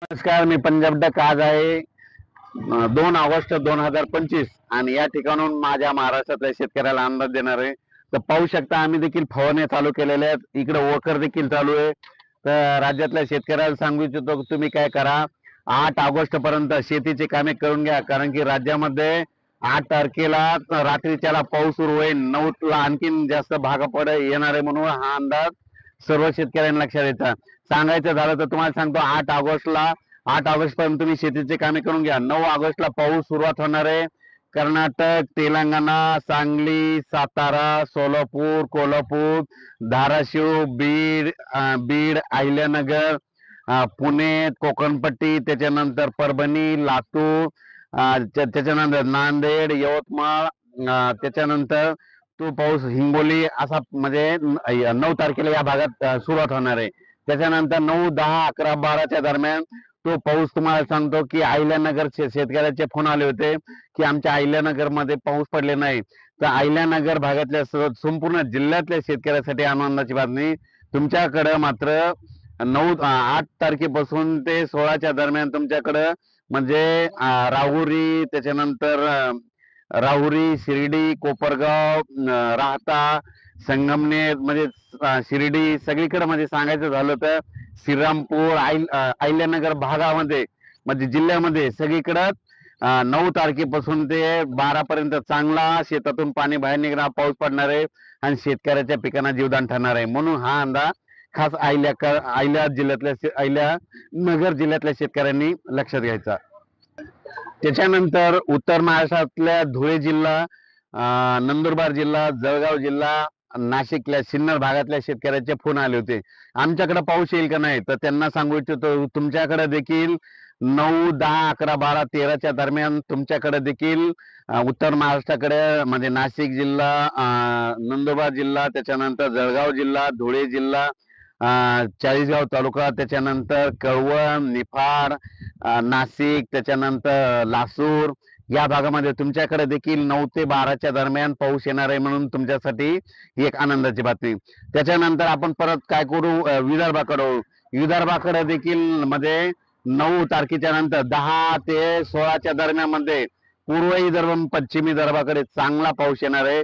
नमस्कार, मी पंजाब डक. आज आहे 2 ऑगस्ट 2025 आणि या ठिकाणून माझ्या महाराष्ट्रातल्या शेतकऱ्याला अंदाज देणार आहे. तर पाहू शकता आम्ही देखील फवारण्या चालू केलेल्या आहेत. इकडे वखर देखील चालू आहे. तर राज्यातल्या शेतकऱ्याला सांगू इच्छितो की तुम्ही काय करा, 8 ऑगस्ट पर्यंत शेतीची कामे करून घ्या. कारण की राज्यामध्ये 8 तारखेला रात्रीच्याला पाऊस सुरू होईल. 9ला आणखीन जास्त भाग येणार आहे, म्हणून हा अंदाज सर्व शेतकऱ्यांना लक्षात येतात. सांगायचं झालं तर तुम्हाला सांगतो, 8 ऑगस्ट पर्यंत तुम्ही शेतीचे कामे करून घ्या. 9 ऑगस्टला पाऊस सुरुवात होणार आहे. कर्नाटक, तेलंगणा, सांगली, सातारा, सोलापूर, कोल्हापूर, धाराशिव, बीड, अहिल्यानगर, पुणे, कोकणपट्टी, त्याच्यानंतर परभणी, लातूर, त्याच्यानंतर नांदेड, यवतमाळ, त्याच्यानंतर तो पाऊस हिंगोली असा म्हणजे 9 तारखेला या भागात सुरुवात होणार आहे. त्याच्यानंतर 9, 10, 11, 12च्या दरम्यान तो पाऊस तुम्हाला सांगतो की अहिल्यानगर शेतकऱ्याचे फोन आले होते की आमच्या अहिल्यानगर मध्ये पाऊस पडले नाही. तर अहिल्यानगर भागातल्या संपूर्ण जिल्ह्यातल्या शेतकऱ्यासाठी आनंदाची बातमी. तुमच्याकडे मात्र 8 तारखेपासून ते 16च्या दरम्यान तुमच्याकडं म्हणजे राहुरी, त्याच्यानंतर राहुरी, शिर्डी, कोपरगाव, राहता, संगमनेर म्हणजे शिर्डी सगळीकडे म्हणजे सांगायचं झालं तर श्रीरामपूर, अहिल्यानगर भागामध्ये म्हणजे जिल्ह्यामध्ये सगळीकडं 9 तारखेपासून ते 12 पर्यंत चांगला शेतातून पाणी बाहेर निघणार, पाऊस पडणार आहे आणि शेतकऱ्याच्या पिकांना जीवदान ठरणार आहे. म्हणून हा अंदाज खास अहिल्यानगर जिल्ह्यातल्या शेतकऱ्यांनी लक्षात घ्यायचा. त्याच्यानंतर उत्तर महाराष्ट्रातल्या धुळे जिल्हा, नंदुरबार जिल्हा, जळगाव जिल्हा, नाशिकल्या सिन्नर भागातल्या शेतकऱ्याचे फोन आले होते, आमच्याकडे पाऊस येईल का नाही. तर त्यांना सांगू इच्छितो तुमच्याकडे देखील 9, 10, 11, 12, 13च्या दरम्यान तुमच्याकडे देखील उत्तर महाराष्ट्राकडे म्हणजे नाशिक जिल्हा, नंदुरबार जिल्हा, त्याच्यानंतर जळगाव जिल्हा, धुळे जिल्हा, चाळीसगाव तालुका, त्याच्यानंतर कळवण, निफाड, नाशिक, त्याच्यानंतर लासूर या भागामध्ये तुमच्याकडे देखील 9 ते 12च्या दरम्यान पाऊस येणार आहे. म्हणून तुमच्यासाठी ही एक आनंदाची बातमी. त्याच्यानंतर आपण परत काय करू, विदर्भाकडे देखील मध्ये 9 तारखेच्या नंतर 10 ते 16च्या दरम्यान मध्ये पूर्व विदर्भ, पश्चिमी विदर्भाकडे चांगला पाऊस येणार आहे.